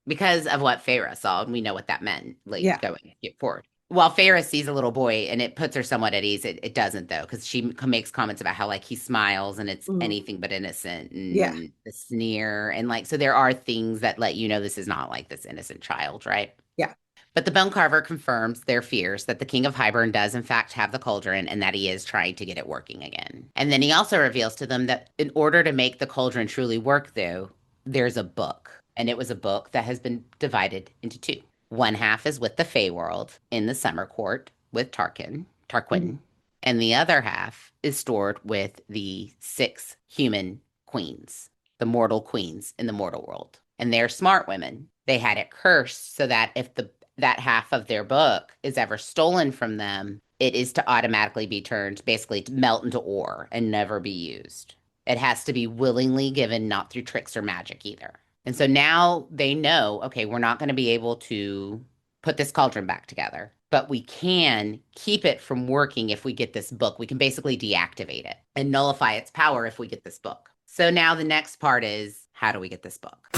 because of what Feyre saw, and we know what that meant, like Yeah. going forward. While Feyre sees a little boy and it puts her somewhat at ease, it doesn't though, because she makes comments about how like he smiles and it's Hmm. anything but innocent Yeah. and the sneer and like so there are things that let you know this is not like this innocent child, right? Yeah. But the bone carver confirms their fears that the king of Hybern does in fact have the cauldron and that he is trying to get it working again. And then he also reveals to them that in order to make the cauldron truly work, though, there's a book. And it was a book that has been divided into two. One half is with the Fey world in the summer court with Mhm. Tarquin, and the other half is stored with the 6 human queens, the mortal queens in the mortal world. And they're smart women. They had it cursed so that if that half of their book is ever stolen from them, it is to automatically be turned, basically to melt into ore and never be used. It has to be willingly given, not through tricks or magic either. And so now they know, okay, we're not going to be able to put this cauldron back together, but we can keep it from working if we get this book. We can basically deactivate it and nullify its power if we get this book. So now the next part is how do we get this book?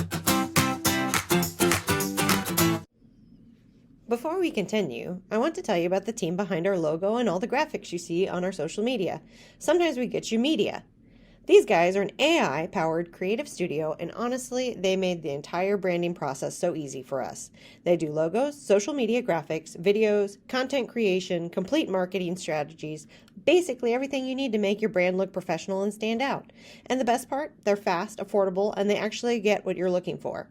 Before we continue, I want to tell you about the team behind our logo and all the graphics you see on our social media. Sometimes we get you media. These guys are an AI powered creative studio, and honestly, they made the entire branding process so easy for us. They do logos, social media graphics, videos, content creation, complete marketing strategies, basically everything you need to make your brand look professional and stand out. And the best part, they're fast, affordable, and they actually get what you're looking for.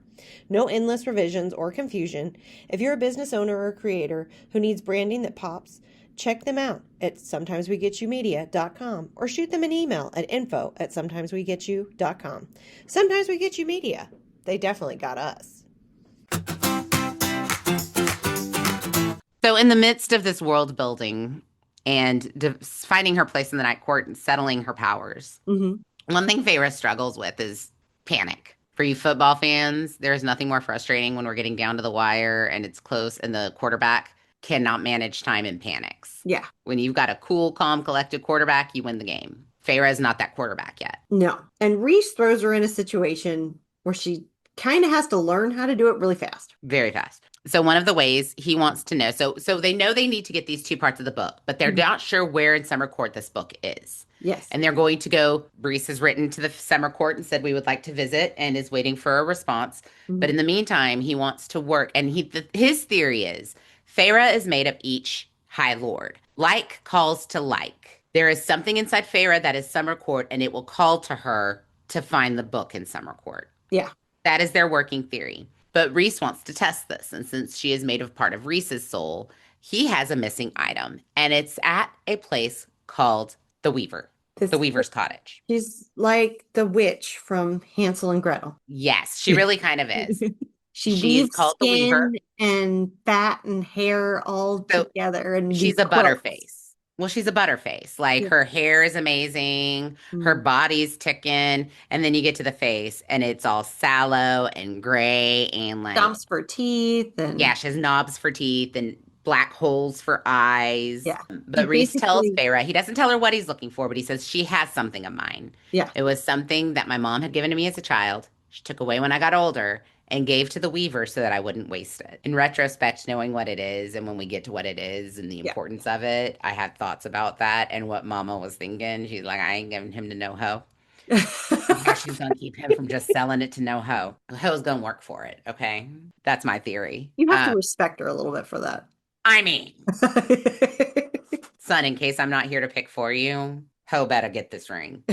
No endless revisions or confusion. If you're a business owner or creator who needs branding that pops, check them out at sometimeswegetYoumedia.com or shoot them an email at info@sometimeswegetyou.com. Sometimes We Get You Media. They definitely got us. So, in the midst of this world building and finding her place in the Night Court and settling her powers, Hmm. one thing Feyre struggles with is panic. For you football fans, there's nothing more frustrating when we're getting down to the wire and it's close and the quarterback cannot manage time and panics. Yeah. When you've got a cool, calm, collected quarterback, you win the game. Feyre is not that quarterback yet. No. And Rhys throws her in a situation where she kind of has to learn how to do it really fast. Very fast. So one of the ways he wants to know, so they know they need to get these 2 parts of the book, but they're Mhm. not sure where in Summer Court this book is. Yes. And they're going to go. Reese has written to the Summer Court and said we would like to visit and is waiting for a response. But in the meantime, he wants to work. And his theory is Feyre is made of each High Lord. Like calls to like. There is something inside Feyre that is Summer Court, and it will call to her to find the book in Summer Court. Yeah. That is their working theory. But Rhys wants to test this, and since she is made of part of Rhys's soul, he has a missing item, and it's at a place called the Weaver, This, the Weaver's Cottage. she's like the witch from Hansel and Gretel. Yes, she really kind of is. She She is weaves called the Weaver. skin and fat and hair all So together and she's these a quilts. butterface. Well, she's a butterface. Like Yeah. her hair is amazing, her Mhm. body's ticking, and then you get to the face and it's all sallow and gray and like, Stomps for teeth yeah, and she has knobs for teeth and black holes for eyes. yeah. He But Rhys tells basically, Feyre, he doesn't tell her what he's looking for, but he says she has something of mine. yeah. It was something that my mom had given to me as a child. She took away when I got older and gave to the Weaver so that I wouldn't waste it. In retrospect, knowing what it is and when we get to what it is and the Yeah. importance of it, I had thoughts about that and what Mama was thinking. She's like, I ain't giving him to no hoe. How she's gonna keep him from just selling it to no hoe. Hoe's gonna work for it, okay? That's my theory. You have to respect her a little bit for that. I mean, son, in case I'm not here to pick for you, hoe better get this ring.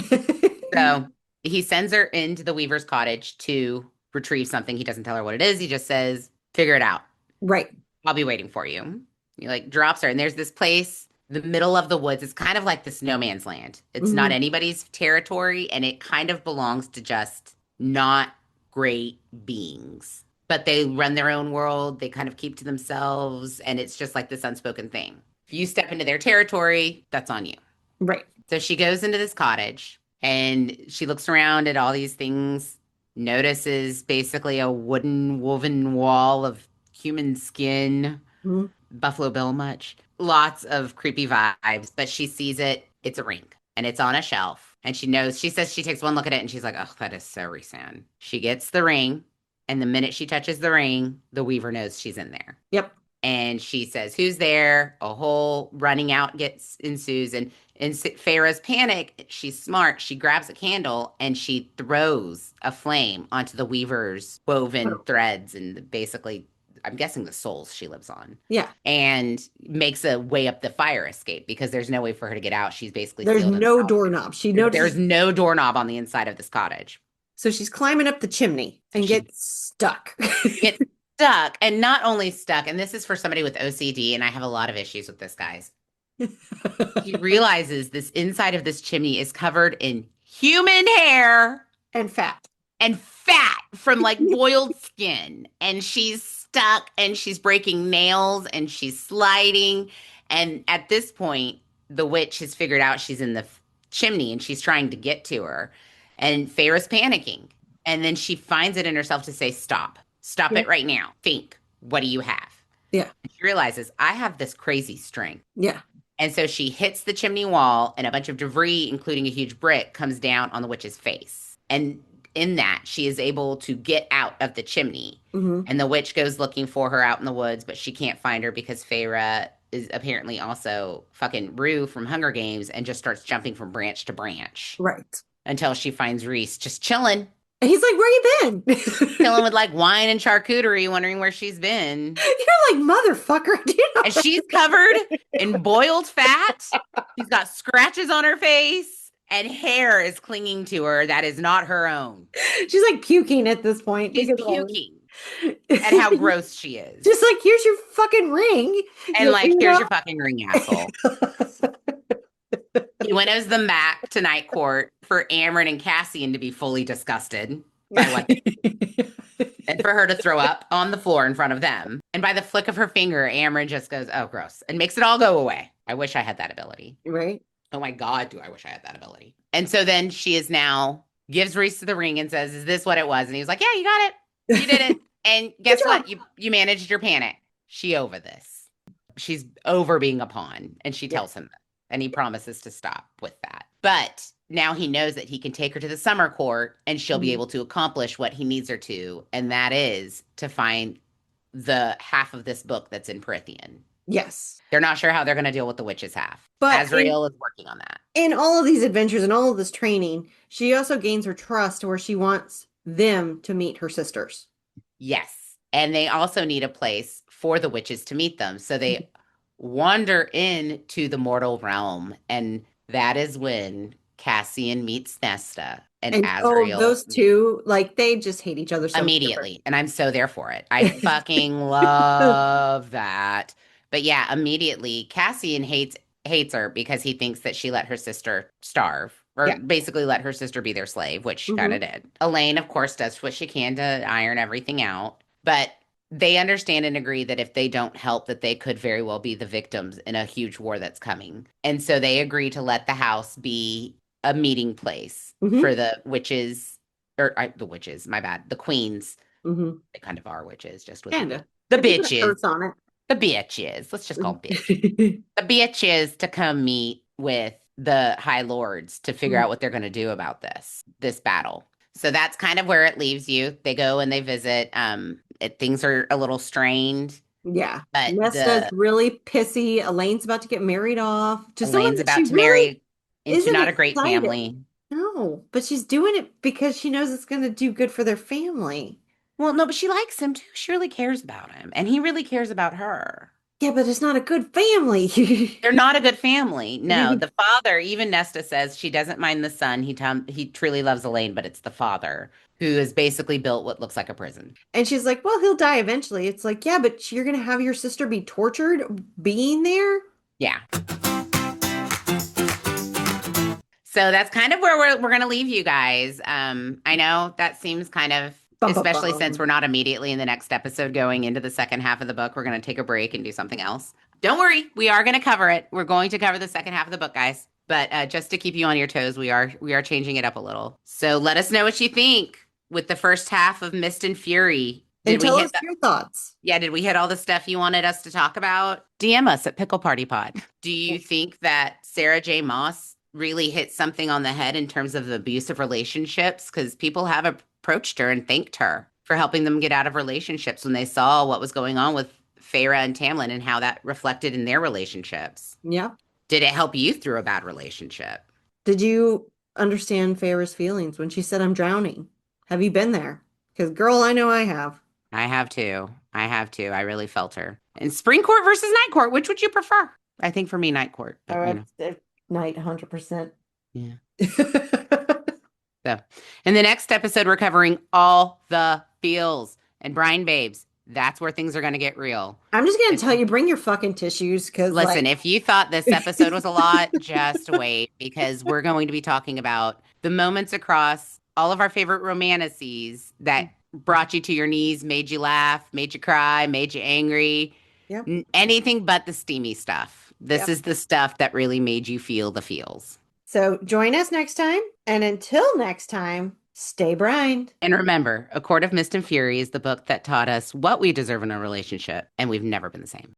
So he sends her into the Weaver's cottage to retrieve something. He doesn't tell her what it is. He just says, figure it out. Right. I'll be waiting for you. He like drops her. And there's this place, the middle of the woods. It's kind of like this no man's land. It's not Mhm. anybody's territory. And it kind of belongs to just not great beings. But they run their own world. They kind of keep to themselves. And it's just like this unspoken thing. If you step into their territory, that's on you. Right. So she goes into this cottage and she looks around at all these things, notices basically a wooden woven wall of human skin, Mhm. Buffalo Bill much, lots of creepy vibes, but she sees it. It's a ring and it's on a shelf. And she knows, she says she takes one look at it and she's like, oh, that is so Rhysand. She gets the ring. And the minute she touches the ring, the Weaver knows she's in there. Yep. And she says, who's there? A whole running out ensues. And in Feyre's panic, she's smart. She grabs a candle and she throws a flame onto the Weaver's woven Oh. threads and basically, I'm guessing the souls she lives on. Yeah. And makes a way up the fire escape because there's no way for her to get out. She's basically There's sealed in no the house. doorknob. She There's notices. no doorknob on the inside of this cottage. So she's climbing up the chimney and She- gets stuck. Gets stuck, and not only stuck, and this is for somebody with OCD, and I have a lot of issues with this, guys. He realizes this inside of this chimney is covered in human hair And fat. and fat from like boiled skin. And she's stuck and she's breaking nails and she's sliding. And at this point, the witch has figured out she's in the chimney and she's trying to get to her. And Feyre's panicking. And then she finds it in herself to say, stop. Stop Yeah. it right now. Think, what do you have? Yeah. And she realizes, I have this crazy strength. Yeah. And so she hits the chimney wall, and a bunch of debris, including a huge brick, comes down on the witch's face. And in that, she is able to get out of the chimney. hmm And the witch goes looking for her out in the woods, but she can't find her because Feyre is apparently also fucking Rue from Hunger Games and just starts jumping from branch to branch Right. until she finds Rhys just chilling, And he's like, where you been? chilling with like wine and charcuterie, wondering where she's been. You're like, motherfucker. Do you know? And she's covered in boiled fat. She's got scratches on her face, and hair is clinging to her that is not her own. She's like puking at this point. She's because, puking at how gross she is. Just like, here's your fucking ring. And You like, know? here's your fucking ring, asshole. He winnows them back to Night Court for Amren and Cassian to be fully disgusted by what, and for her to throw up on the floor in front of them. And by the flick of her finger, Amren just goes, oh, gross, and makes it all go away. I wish I had that ability. Right? Oh my God, do I wish I had that ability. And so then she is now, gives Rhys the ring and says, is this what it was? And he was like, yeah, you got it. You did it. And guess Good job. what? You managed your panic. She over this. She's over being a pawn. And she tells him that. And he promises to stop with that. But now he knows that he can take her to the summer court and she'll be Mhm. able to accomplish what he needs her to. And that is to find the half of this book that's in Prythian. Yes. They're not sure how they're going to deal with the witch's half. But Azriel is working on that. in all of these adventures and all of this training, she also gains her trust where she wants them to meet her sisters. Yes. And they also need a place for the witches to meet them. So they wander into the mortal realm and that is when Cassian meets Nesta and And oh, Azriel those meets two, like they just hate each other so much different. immediately. And I'm so there for it. I fucking love that. But yeah, immediately Cassian hates her because he thinks that she let her sister starve. Or Yeah. basically let her sister be their slave, which she kind Hmm. of did. Elaine, of course, does what she can to iron everything out. But they understand and agree that if they don't help, that they could very well be the victims in a huge war that's coming. And so they agree to let the house be a meeting place Hmm. for the witches, the witches, my bad, the queens. Hmm. They kind of are witches, just with Kinda. the If you put a bitches, curse on the bitches. Let's just call them bitches. it. The bitches to come meet with the High Lords to figure out what they're going to do about this battle. So that's kind of where it leaves you. They go and they visit. Things are a little strained, Yeah. but Nesta's the really pissy. Elaine's about to get married off to someone Elaine's that she about to really marry into isn't not a great excited. family. No, but she's doing it because she knows it's going to do good for their family. Well, no, but she likes him too. She really cares about him, and he really cares about her. Yeah, but it's not a good family. They're not a good family. No, the father, even Nesta says she doesn't mind the son. He truly loves Elaine, but it's the father who has basically built what looks like a prison. And she's like, well, he'll die eventually. It's like, yeah, but you're going to have your sister be tortured being there? Yeah. So that's kind of where we're going to leave you guys. I know that seems kind of, Bum, bum, especially since bum. we're not immediately in the next episode going into the second half of the book. We're going to take a break and do something else. Don't worry, we are going to cover it. We're going to cover the second half of the book, guys. But just to keep you on your toes, we are changing it up a little. So let us know what you think with the first half of Mist and Fury. And Did we tell hit us your thoughts. Yeah, did we hit all the stuff you wanted us to talk about? DM us at Pickle Party Pod. Do you think that Sarah J. Maas really hit something on the head in terms of abusive relationships? Because people have approached her and thanked her for helping them get out of relationships when they saw what was going on with Feyre and Tamlin and how that reflected in their relationships. Yeah. Did it help you through a bad relationship? Did you understand Feyre's feelings when she said, I'm drowning? Have you been there? Because, girl, I know I have. I have too. I have too. I really felt her. And Spring Court versus Night Court, which would you prefer? I think for me, Night Court, but Oh, night, 100%. yeah. So, in the next episode, we're covering all the feels and Brine Babes. That's where things are going to get real. I'm just going to If, tell you, bring your fucking tissues because, listen, like, if you thought this episode was a lot, just wait because we're going to be talking about the moments across all of our favorite romantices that brought you to your knees, made you laugh, made you cry, made you angry. yep, Anything but the steamy stuff. This yep. is the stuff that really made you feel the feels. So join us next time. And until next time, stay brined. And remember, A Court of Mist and Fury is the book that taught us what we deserve in a relationship, and we've never been the same.